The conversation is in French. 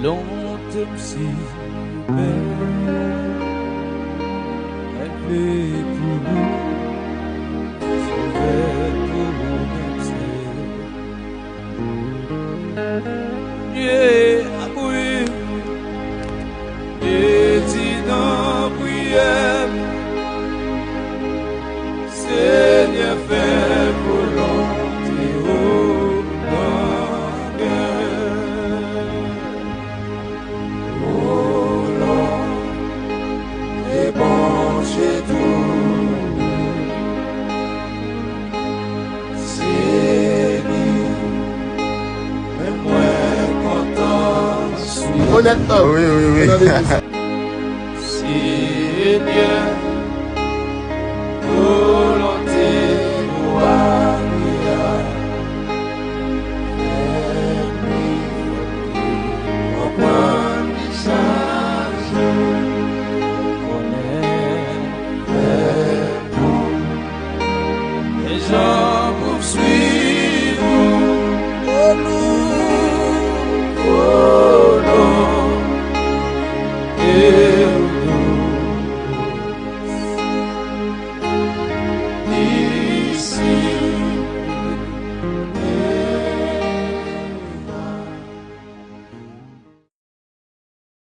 Longtemps si belle, elle fait pour nous, sauver pour nous. Yeah, oui, et dis dans prière, Seigneur fait volonté au Honnêtement. Oui. Seigneur.